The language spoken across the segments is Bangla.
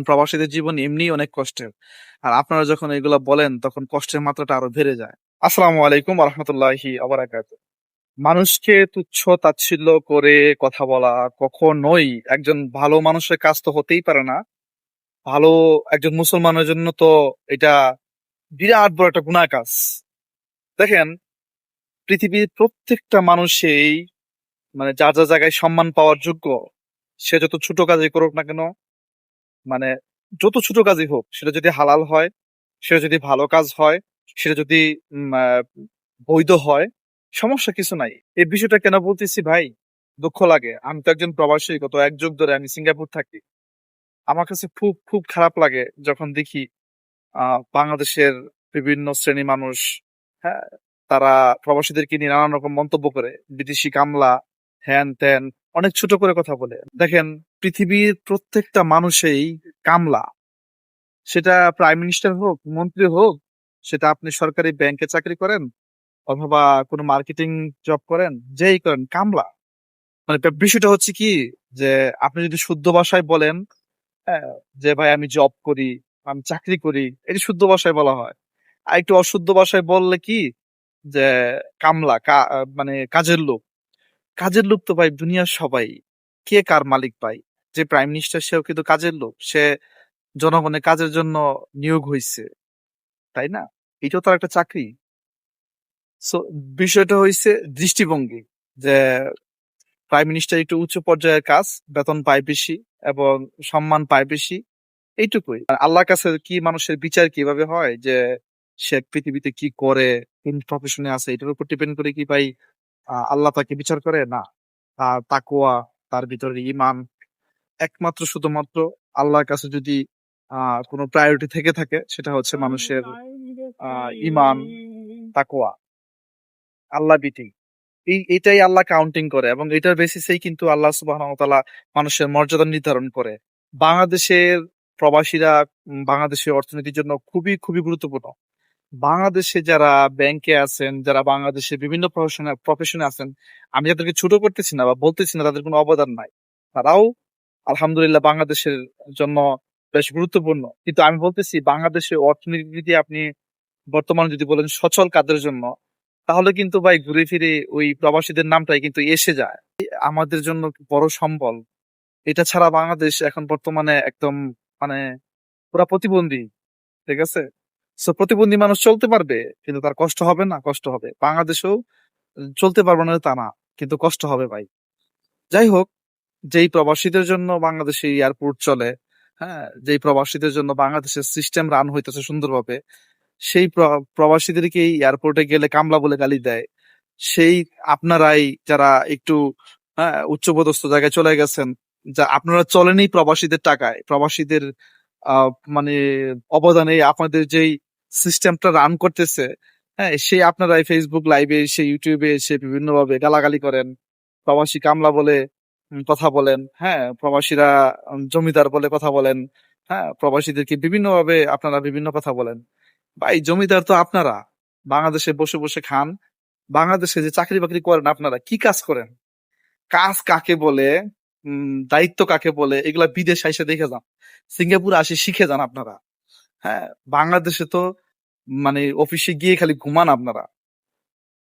প্রবাসীদের জীবন এমনিই অনেক কষ্টের। আর আপনারা যখন এগুলা বলেন তখন কষ্টের মাত্রাটা আরো বেড়ে যায়। আসসালামু আলাইকুম ওয়া রাহমাতুল্লাহি ওয়া বারাকাতুহু। মানুষকে তুচ্ছ তাচ্ছিল্য করে কথা বলা কখনোই একজন ভালো মানুষের কাজ তো হতেই পারে না। ভালো একজন মুসলমানের জন্য তো এটা বিরাট বড় একটা গুনাহ কাজ। দেখেন, পৃথিবীর প্রত্যেকটা মানুষই যার যার জায়গায় সম্মান পাওয়ার যোগ্য। সে যত ছোট কাজই করুক না কেন, মানে যত ছোট কাজই হোক, সেটা যদি হালাল হয়, সেটা যদি ভালো কাজ হয়, সেটা যদি বৈধ হয়, সমস্যা কিছু নাই। এই বিষয়টা কেন বলতেছি ভাই, দুঃখ লাগে। আমি তো একজন প্রবাসী, গত 1 যুগ ধরে আমি সিঙ্গাপুর থাকি। আমার কাছে খুব খুব খারাপ লাগে যখন দেখি বাংলাদেশের বিভিন্ন শ্রেণী মানুষ, হ্যাঁ, তারা প্রবাসীদেরকে নিয়ে নানান রকম মন্তব্য করে, বিদেশি কামলা, হ্যান ত্যান, অনেক ছোট করে কথা বলে। দেখেন, পৃথিবীর প্রত্যেকটা মানুষই কামলা। সেটা প্রাইম মিনিস্টার হোক, মন্ত্রী হোক, সেটা আপনি সরকারি ব্যাংকে চাকরি করেন অথবা কোনো মার্কেটিং জব করেন, যেই করেন, কামলা। বিষয়টা হচ্ছে কি, যে আপনি যদি শুদ্ধ ভাষায় বলেন, হ্যাঁ, যে ভাই আমি জব করি, আমি চাকরি করি, এটি শুদ্ধ ভাষায় বলা হয়। আর একটু অশুদ্ধ ভাষায় বললে কি, যে কামলা, কাজের লোক। কাজের লোক তো ভাই দুনিয়ার সবাই। কে কার মালিক ভাই? যে প্রাইম মিনিস্টার, সেও কিন্তু কাজের লোক। সে জনগণের কাজের জন্য নিয়োগ হইছে, তাই না? এটাও তার একটা চাকরি। সো বিষয়টা হইছে দৃষ্টিভঙ্গি, যে প্রাইম মিনিস্টার একটু উচ্চ পর্যায়ের কাজ, বেতন পায় বেশি এবং সম্মান পায় বেশি, এইটুকুই। আর আল্লাহর কাছে কি মানুষের বিচার কিভাবে হয়, যে সে পৃথিবীতে কি করে, কোন প্রফেশনে আছে, এটার উপর ডিপেন্ড করে কি ভাই আল্লাহ তাকে বিচার করে? না। তার তাকওয়া, তার ভিতরে ঈমান, একমাত্র শুধুমাত্র আল্লাহর কাছে যদি কোনো প্রায়োরিটি থেকে থাকে, সেটা হচ্ছে মানুষের ঈমান, তাকওয়া, আল্লাহ ভীতি। এটাই আল্লাহ কাউন্টিং করে এবং এটার বেসিসেই কিন্তু আল্লাহ সুবহানাহু ওয়া তাআলা মানুষের মর্যাদা নির্ধারণ করে। বাংলাদেশের প্রবাসীরা বাংলাদেশের অর্থনীতির জন্য খুবই খুবই গুরুত্বপূর্ণ। বাংলাদেশে যারা ব্যাংকে আছেন, যারা বাংলাদেশে বিভিন্ন প্রফেশনে আছেন, আমি যাদেরকে ছোট করতেছি না বা বলতেছি না তাদের কোনো অবদান নাই। তারাও আলহামদুলিল্লাহ বাংলাদেশের জন্য বেশ গুরুত্বপূর্ণ। কিন্তু আমি বলতেছি, বাংলাদেশের অর্থনীতি যদি আপনি বর্তমানে যদি বলেন সচল কাদের জন্য, তাহলে কিন্তু ভাই ঘুরে ফিরে ওই প্রবাসীদের নামটাই কিন্তু এসে যায়। আমাদের জন্য বড় সম্বল। এটা ছাড়া বাংলাদেশ এখন বর্তমানে একদম, মানে পুরা প্রতিবন্ধী। ঠিক আছে? সো প্রতিবন্ধী মানুষ চলতে পারবে, কিন্তু তার কষ্ট হবে না? কষ্ট হবে। বাংলাদেশেও চলতে পারবে না তা না, কিন্তু কষ্ট হবে ভাই। যাই হোক, যেই প্রবাসীদের জন্য বাংলাদেশে এয়ারপোর্ট চলে, হ্যাঁ, যেই প্রবাসীদের জন্য বাংলাদেশের সিস্টেম রান হইতেছে সুন্দরভাবে, সেই প্রবাসীদেরকেই এয়ারপোর্টে গেলে কামলা বলে গালি দেয়। সেই আপনারাই যারা একটু, হ্যাঁ, উচ্চপদস্থ জায়গায় চলে গেছেন, যা আপনারা চলেনই প্রবাসীদের টাকায়, প্রবাসীদের আহ মানে অবদানে আপনাদের যেই সিস্টেমটা রান করতেছে, হ্যাঁ, সেই আপনারাই ফেসবুক লাইভে এসে, ইউটিউবে এসে বিভিন্ন ভাবে গালাগালি করেন, প্রবাসী কামলা বলে কথা বলেন, হ্যাঁ, প্রবাসীরা জমিদার বলে কথা বলেন, হ্যাঁ, প্রবাসীদেরকে বিভিন্ন ভাবে আপনারা বিভিন্ন কথা বলেন। ভাই, জমিদার তো আপনারা। বাংলাদেশে বসে বসে খান। বাংলাদেশে যে চাকরি বাকরি করেন, আপনারা কি কাজ করেন? কাজ কাকে বলে, দায়িত্ব কাকে বলে, এগুলা বিদেশ আইসে দেখে যান। সিঙ্গাপুরে আসে শিখে যান আপনারা। হ্যাঁ, বাংলাদেশে তো অফিসে গিয়ে খালি ঘুমান আপনারা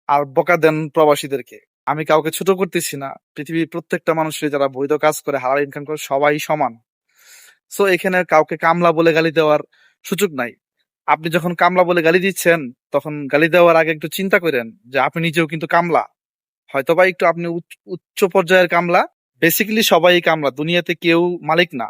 আর বকা দেন প্রবাসীদেরকে। আমি কাউকে ছোট করতেছি না। পৃথিবীর প্রত্যেকটা মানুষের যারা বৈধ কাজ করে, হালাল ইনকাম করে, সবাই সমান। সো এখানে কাউকে কামলা বলে গালি দেওয়ার সুযোগ নাই। আপনি যখন কামলা বলে গালি দিচ্ছেন, তখন গালি দেওয়ার আগে একটু চিন্তা করেন যে আপনি নিজেও কিন্তু কামলা। হয়তোবা একটু আপনি উচ্চ পর্যায়ের কামলা। বেসিক্যালি সবাই কামলা, দুনিয়াতে কেউ মালিক না।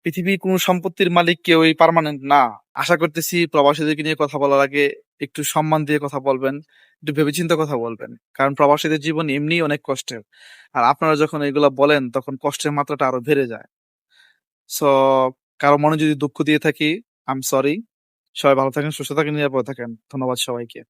পৃথিবীর কোন সম্পত্তির মালিক কেউই পার্মানেন্ট না। আশা করতেছি প্রবাসীদেরকে নিয়ে কথা বলার আগে একটু সম্মান দিয়ে কথা বলবেন, একটু ভেবেচিন্তে কথা বলবেন। কারণ প্রবাসীদের জীবন এমনিই অনেক কষ্টের। আর আপনারা যখন এগুলা বলেন তখন কষ্টের মাত্রাটা আরো বেড়ে যায়। সো কারো মনে যদি দুঃখ দিয়ে থাকি, আই এম সরি। সবাই ভালো থাকেন, সুস্থ থাকেন, নিরাপদে থাকেন। ধন্যবাদ সবাইকে।